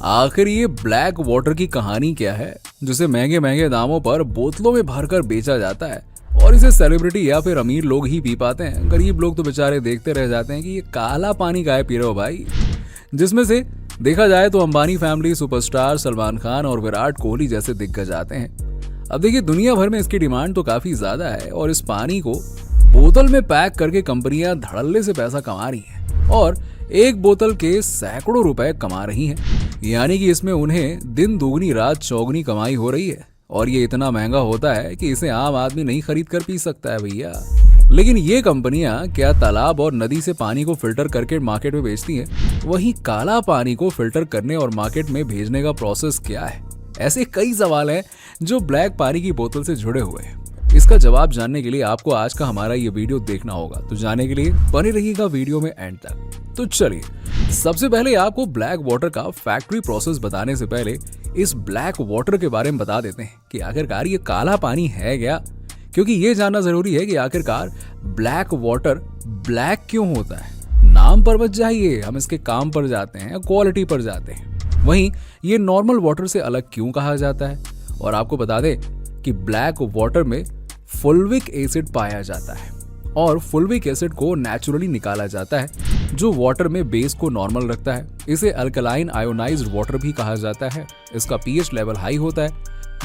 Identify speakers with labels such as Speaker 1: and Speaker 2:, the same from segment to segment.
Speaker 1: आखिर ये black water की कहानी क्या है जिसे महंगे महंगे दामों पर बोतलों में भरकर बेचा जाता है और इसे सेलिब्रिटी या फिर अमीर लोग ही पी पाते हैं। गरीब लोग तो बेचारे देखते रह जाते हैं कि ये काला पानी काहे पी रहे हो भाई। जिसमें से देखा जाए तो अंबानी फैमिली, सुपरस्टार सलमान खान और विराट कोहली जैसे दिग्गज आते हैं। अब देखिए, दुनिया भर में इसकी डिमांड तो काफी ज्यादा है और इस पानी को बोतल में पैक करके कंपनियां धड़ल्ले से पैसा कमा रही हैं और एक बोतल के सैकड़ों रुपए कमा रही हैं। यानी कि इसमें उन्हें दिन दोगुनी रात चौगुनी कमाई हो रही है और ये इतना महंगा होता है कि इसे आम आदमी नहीं खरीद कर पी सकता है भैया। लेकिन ये कंपनियां क्या तालाब और नदी से पानी को फिल्टर करके मार्केट में बेचती हैं? वहीं काला पानी को फिल्टर करने और मार्केट में भेजने का प्रोसेस क्या है? ऐसे कई सवाल हैं जो ब्लैक पानी की बोतल से जुड़े हुए हैं। इसका जवाब जानने के लिए आपको आज का हमारा ये वीडियो देखना होगा। तो जानने के लिए बने रहिएगा वीडियो में एंड तक। तो चलिए, सबसे पहले आपको ब्लैक वाटर का फैक्ट्री प्रोसेस बताने से पहले इस ब्लैक वाटर के बारे में बता देते हैं कि आखिरकार ये काला पानी है क्या, क्योंकि ये जानना जरूरी है कि आखिरकार ब्लैक वाटर ब्लैक क्यों होता है। नाम पर मत जाइए, हम इसके काम पर जाते हैं, क्वालिटी पर जाते हैं। वहीं ये नॉर्मल वाटर से अलग क्यों कहा जाता है, और आपको बता दें कि ब्लैक वाटर में फुल्विक एसिड पाया जाता है और फुल्विक एसिड को नेचुरली निकाला जाता है जो वाटर में बेस को नॉर्मल रखता है। इसे अल्कलाइन आयोनाइज्ड वाटर भी कहा जाता है। इसका पीएच लेवल हाई होता है।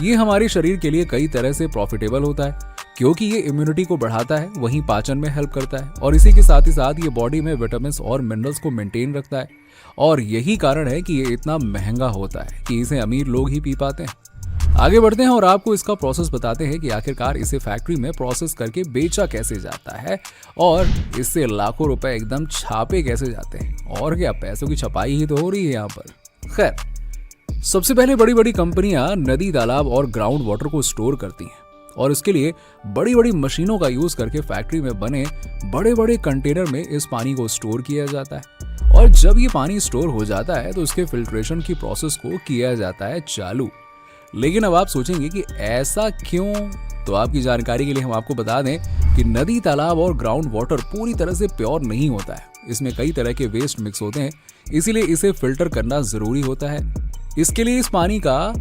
Speaker 1: ये हमारे शरीर के लिए कई तरह से प्रॉफिटेबल होता है क्योंकि ये इम्यूनिटी को बढ़ाता है, वहीं पाचन में हेल्प करता है और इसी के साथ ही साथ ये बॉडी में विटामिन और मिनरल्स को मेंटेन रखता है। और यही कारण है कि ये इतना महंगा होता है कि इसे अमीर लोग ही पी पाते हैं। आगे बढ़ते हैं और आपको इसका प्रोसेस बताते हैं कि आखिरकार इसे फैक्ट्री में प्रोसेस करके बेचा कैसे जाता है और इससे लाखों रुपए एकदम छापे कैसे जाते हैं। और क्या, पैसों की छपाई ही तो हो रही है यहाँ पर। खैर, सबसे पहले बड़ी बड़ी कंपनियां नदी, तालाब और ग्राउंड वाटर को स्टोर करती हैं और इसके लिए बड़ी बड़ी मशीनों का यूज करके फैक्ट्री में बने बड़े बड़े कंटेनर में इस पानी को स्टोर किया जाता है। और जब ये पानी स्टोर हो जाता है तो उसके फिल्ट्रेशन की प्रोसेस को किया जाता है चालू। लेकिन अब आप सोचेंगे कि ऐसा क्यों, तो आपकी जानकारी के लिए हम आपको बता दें कि नदी, तालाब और ग्राउंड वाटर पूरी तरह से प्योर नहीं होता है। इसमें कई तरह के वेस्ट मिक्स होते हैं, इसीलिए इसे फिल्टर करना जरूरी होता है। इसके लिए इस पानी का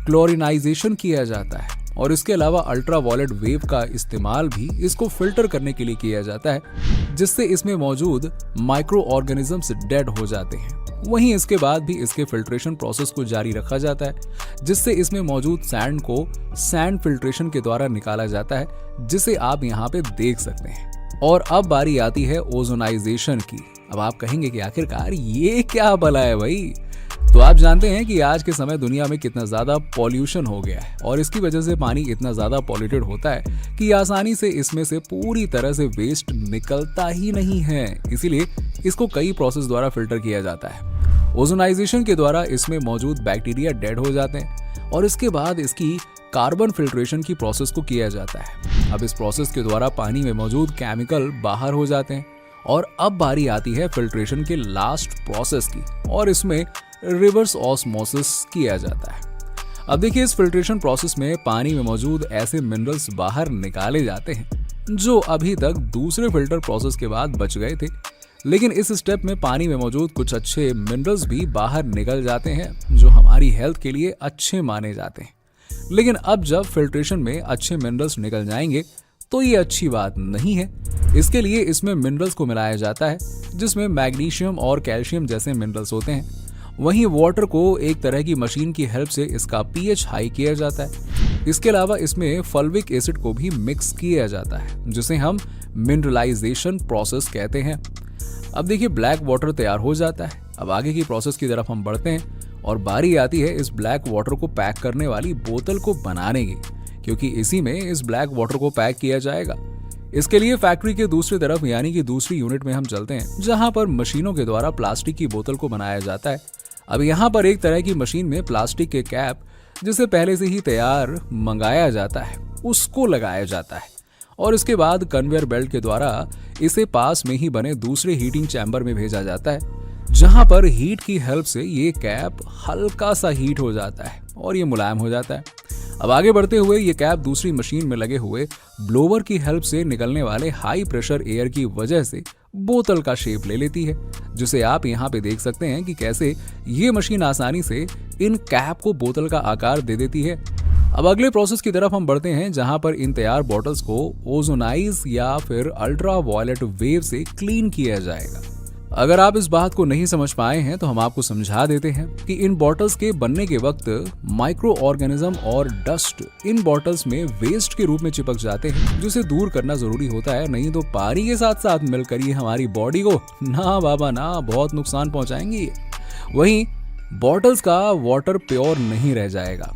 Speaker 1: क्लोरिनाइजेशन किया जाता है और इसके अलावा अल्ट्रावायलेट वेव का इस्तेमाल भी इसको फिल्टर करने के लिए किया जाता है, जिससे इसमें मौजूद माइक्रो ऑर्गेनिजम्स डेड हो जाते हैं। वहीं इसके बाद भी इसके फिल्ट्रेशन प्रोसेस को जारी रखा जाता है, जिससे इसमें मौजूद सैंड को सैंड फिल्ट्रेशन के द्वारा निकाला जाता है, जिसे आप यहाँ पे देख सकते हैं। और अब बारी आती है ओजोनाइजेशन की। अब आप कहेंगे कि आखिरकार ये क्या भला है भाई। तो आप जानते हैं कि आज के समय दुनिया में कितना ज्यादा पॉल्यूशन हो गया है और इसकी वजह से पानी इतना ज्यादा पॉल्यूटेड होता है कि आसानी से इसमें से पूरी तरह से वेस्ट निकलता ही नहीं है। इसीलिए इसको कई प्रोसेस द्वारा फिल्टर किया जाता है। ओजोनाइजेशन के द्वारा इसमें मौजूद बैक्टीरिया डेड हो जाते हैं और इसके बाद इसकी कार्बन फिल्ट्रेशन की प्रोसेस को किया जाता है। अब इस प्रोसेस के द्वारा पानी में मौजूद केमिकल बाहर हो जाते हैं और अब बारी आती है फिल्ट्रेशन के लास्ट प्रोसेस की और इसमें रिवर्स ऑस्मोसिस किया जाता है। अब देखिए, इस फिल्ट्रेशन प्रोसेस में पानी में मौजूद ऐसे मिनरल्स बाहर निकाले जाते हैं जो अभी तक दूसरे फिल्टर प्रोसेस के बाद बच गए थे। लेकिन इस स्टेप में पानी में मौजूद कुछ अच्छे मिनरल्स भी बाहर निकल जाते हैं जो हमारी हेल्थ के लिए अच्छे माने जाते हैं। लेकिन अब जब फिल्ट्रेशन में अच्छे मिनरल्स निकल जाएंगे तो ये अच्छी बात नहीं है। इसके लिए इसमें मिनरल्स को मिलाया जाता है जिसमें मैग्नीशियम और कैल्शियम जैसे मिनरल्स होते हैं। वहीं वाटर को एक तरह की मशीन की हेल्प से इसका पीएच हाई किया जाता है। इसके अलावा इसमें फल्विक एसिड को भी मिक्स किया जाता है जिसे हम मिनरलाइजेशन प्रोसेस कहते हैं। अब देखिए, ब्लैक वाटर तैयार हो जाता है। अब आगे की प्रोसेस की तरफ हम बढ़ते हैं और बारी आती है इस ब्लैक वाटर को पैक करने वाली बोतल को बनाने की, क्योंकि इसी में इस ब्लैक वाटर को पैक किया जाएगा। इसके लिए फैक्ट्री के दूसरी तरफ यानी कि दूसरी यूनिट में हम चलते हैं जहां पर मशीनों के द्वारा प्लास्टिक की बोतल को बनाया जाता है। अब यहाँ पर एक तरह की मशीन में प्लास्टिक के कैप, जिसे पहले से ही तैयार मंगाया जाता है, उसको लगाया जाता है और इसके बाद कन्वेयर बेल्ट के द्वारा इसे पास में ही बने दूसरे हीटिंग चैम्बर में भेजा जाता है, जहां पर हीट की हेल्प से ये कैप हल्का सा हीट हो जाता है और ये मुलायम हो जाता है। अब आगे बढ़ते हुए ये कैप दूसरी मशीन में लगे हुए ब्लोवर की हेल्प से निकलने वाले हाई प्रेशर एयर की वजह से बोतल का शेप ले लेती है, जिसे आप यहाँ पे देख सकते हैं कि कैसे ये मशीन आसानी से इन कैप को बोतल का आकार दे देती है। अब अगले प्रोसेस की तरफ हम बढ़ते हैं, जहां पर इन तैयार बॉटल्स को ओजोनाइज या फिर अल्ट्रा वायलेट वेव से क्लीन किया जाएगा। अगर आप इस बात को नहीं समझ पाए हैं तो हम आपको समझा देते हैं कि इन बॉटल्स के बनने के वक्त माइक्रो ऑर्गेनिज्म और डस्ट इन बॉटल्स में वेस्ट के रूप में चिपक जाते हैं, जिसे दूर करना जरूरी होता है, नहीं तो पानी के साथ साथ मिलकर ये हमारी बॉडी को ना बाबा ना बहुत नुकसान पहुंचाएंगी। वहीं बॉटल्स का वाटर प्योर नहीं रह जाएगा।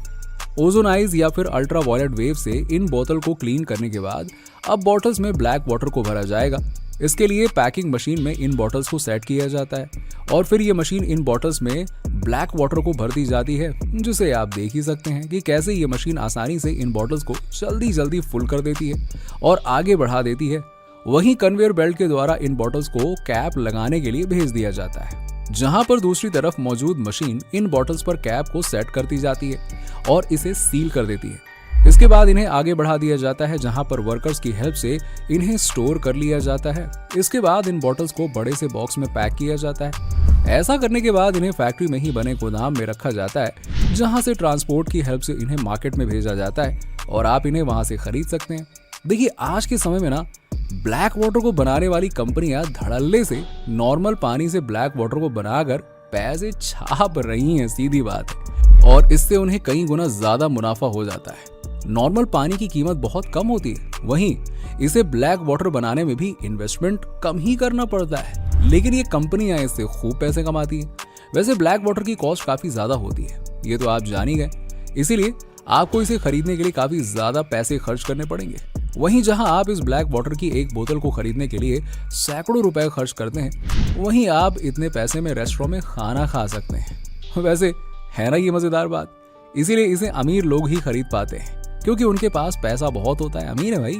Speaker 1: ओजोनाइज या फिर अल्ट्रा वायलेट वेव से इन बोतल को क्लीन करने के बाद अब बॉटल्स में ब्लैक वाटर को भरा जाएगा। इसके लिए पैकिंग मशीन में इन बॉटल्स को सेट किया जाता है और फिर ये मशीन इन बॉटल्स में ब्लैक वाटर को भरती जाती है, जिसे आप देख ही सकते हैं कि कैसे ये मशीन आसानी से इन बॉटल्स को जल्दी फुल कर देती है और आगे बढ़ा देती है। वहीं कन्वेयर बेल्ट के द्वारा इन बॉटल्स को कैप लगाने के लिए भेज दिया जाता है, जहां पर दूसरी तरफ मौजूद मशीन इन बॉटल्स पर कैप को सेट करती जाती है और इसे सील कर देती है। इसके बाद इन्हें आगे बढ़ा दिया जाता है, जहां पर वर्कर्स की हेल्प से इन्हें स्टोर कर लिया जाता है। इसके बाद इन बॉटल्स को बड़े से बॉक्स में पैक किया जाता है। ऐसा करने के बाद इन्हें फैक्ट्री में ही बने गोदाम में रखा जाता है, जहां से ट्रांसपोर्ट की हेल्प से इन्हें मार्केट में भेजा जाता है और आप इन्हें वहां से खरीद सकते हैं। देखिए, आज के समय में ना ब्लैक वाटर को बनाने वाली कंपनियां धड़ल्ले से नॉर्मल पानी से ब्लैक वाटर को बनाकर पैसे छाप रही हैं, सीधी बात है, और इससे उन्हें कई गुना ज्यादा मुनाफा हो जाता है। नॉर्मल पानी की कीमत बहुत कम होती है, वहीं इसे ब्लैक वाटर बनाने में भी इन्वेस्टमेंट कम ही करना पड़ता है, लेकिन ये कंपनियां इससे खूब पैसे कमाती हैं। वैसे ब्लैक वाटर की कॉस्ट काफी ज्यादा होती है, ये तो आप जान ही गए, इसीलिए आपको इसे खरीदने के लिए काफी ज्यादा पैसे खर्च करने पड़ेंगे। वहीं जहां आप इस ब्लैक वाटर की एक बोतल को खरीदने के लिए सैकड़ों रुपए खर्च करते हैं, वहीं आप इतने पैसे में रेस्टोरेंट में खाना खा सकते हैं। वैसे है ना ये मजेदार बात। इसीलिए इसे अमीर लोग ही खरीद पाते हैं, क्योंकि उनके पास पैसा बहुत होता है, अमीर है भाई।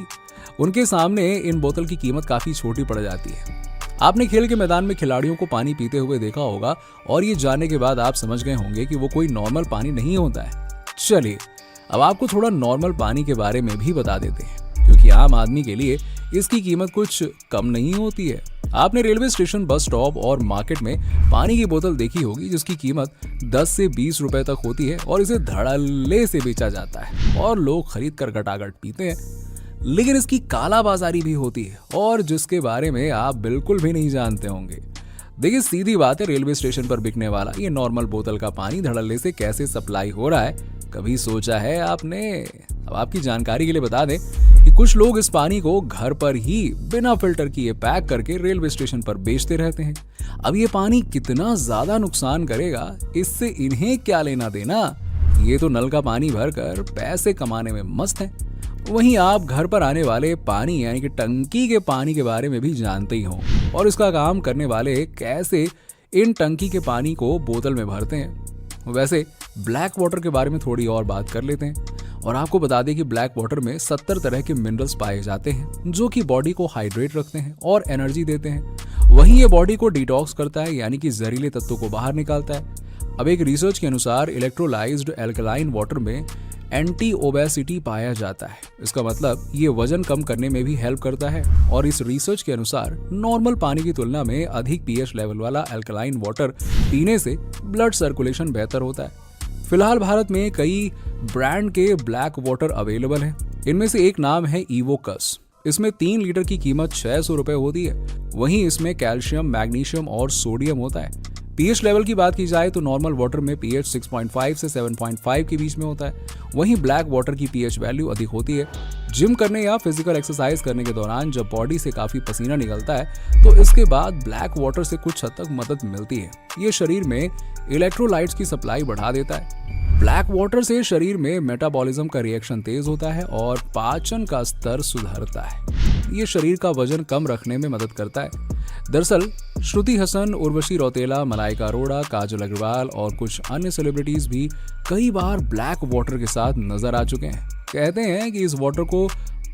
Speaker 1: उनके सामने इन बोतल की कीमत काफी छोटी पड़ जाती है। आपने खेल के मैदान में खिलाड़ियों को पानी पीते हुए देखा होगा और ये जानने के बाद आप समझ गए होंगे कि वो कोई नॉर्मल पानी नहीं होता है। चलिए, अब आपको थोड़ा नॉर्मल पानी के बारे में भी बता देते हैं, क्योंकि आम आदमी के लिए इसकी कीमत कुछ कम नहीं होती है। आपने रेलवे स्टेशन, बस स्टॉप और मार्केट में पानी की बोतल देखी होगी, जिसकी कीमत 10 से 20 रुपए तक होती है और इसे धड़ल्ले से बेचा जाता है और लोग खरीद कर गटागट पीते हैं। लेकिन इसकी कालाबाजारी भी होती है और जिसके बारे में आप बिल्कुल भी नहीं जानते होंगे। देखिए, सीधी बात है, रेलवे स्टेशन पर बिकने वाला ये नॉर्मल बोतल का पानी धड़ल्ले से कैसे सप्लाई हो रहा है, कभी सोचा है आपने? अब आपकी जानकारी के लिए बता दें कि कुछ लोग इस पानी को घर पर ही बिना फिल्टर किए पैक करके रेलवे स्टेशन पर बेचते रहते हैं। अब ये पानी कितना ज्यादा नुकसान करेगा, इससे इन्हें क्या लेना देना। ये तो नल का पानी भरकर पैसे कमाने में मस्त है। वहीं आप घर पर आने वाले पानी यानी कि टंकी के पानी के बारे में भी जानते ही हो और इसका काम करने वाले कैसे इन टंकी के पानी को बोतल में भरते हैं। वैसे ब्लैक वाटर के बारे में थोड़ी और बात कर लेते हैं और आपको बता दें कि ब्लैक वाटर में 70 तरह के मिनरल्स पाए जाते हैं, जो कि बॉडी को हाइड्रेट रखते हैं और एनर्जी देते हैं। वहीं ये बॉडी को डिटॉक्स करता है, यानी कि जहरीले तत्वों को बाहर निकालता है। अब एक रिसर्च के अनुसार इलेक्ट्रोलाइज्ड एल्कलाइन वाटर में एंटी ओबेसिटी पाया जाता है। इसका मतलब ये वजन कम करने में भी हेल्प करता है और इस रिसर्च के अनुसार नॉर्मल पानी की तुलना में अधिक पीएच लेवल वाला एल्कलाइन वाटर पीने से ब्लड सर्कुलेशन बेहतर होता है। फिलहाल भारत में कई ब्रांड के ब्लैक वाटर अवेलेबल हैं। इनमें से एक नाम है इवोकस। इसमें 3 लीटर की कीमत 600 रुपए होती है। वहीं इसमें कैल्शियम, मैग्नीशियम और सोडियम होता है। पीएच लेवल की बात की जाए तो नॉर्मल वाटर में पीएच 6.5 से 7.5 के बीच में होता है। वहीं ब्लैक वाटर की पीएच वैल्यू अधिक होती है। जिम करने या फिजिकल एक्सरसाइज करने के दौरान जब बॉडी से काफी पसीना निकलता है तो इसके बाद ब्लैक वाटर से कुछ हद तक मदद मिलती है। ये शरीर में इलेक्ट्रोलाइट्स की सप्लाई बढ़ा देता है। ब्लैक वाटर से शरीर में मेटाबॉलिज्म का रिएक्शन तेज होता है और पाचन का स्तर सुधरता है। ये शरीर का वजन कम रखने में मदद करता है। दरअसल श्रुति हसन, उर्वशी रौतेला, मलाइका अरोड़ा, काजल अग्रवाल और कुछ अन्य सेलिब्रिटीज भी कई बार ब्लैक वाटर के साथ नजर आ चुके हैं। कहते हैं कि इस वाटर को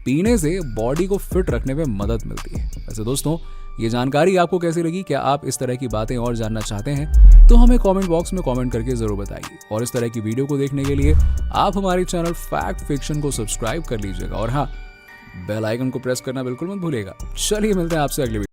Speaker 1: पीने से बॉडी को फिट रखने में मदद मिलती है। वैसे दोस्तों, ये जानकारी आपको कैसी लगी? क्या आप इस तरह की बातें और जानना चाहते हैं तो हमें कमेंट बॉक्स में कमेंट करके जरूर बताइए। और इस तरह की वीडियो को देखने के लिए आप हमारे चैनल फैक्ट फिक्शन को सब्सक्राइब कर लीजिएगा और हाँ, बेल आइकन को प्रेस करना बिल्कुल मत भूलिएगा। चलिए मिलते हैं आपसे अगले वीडियो।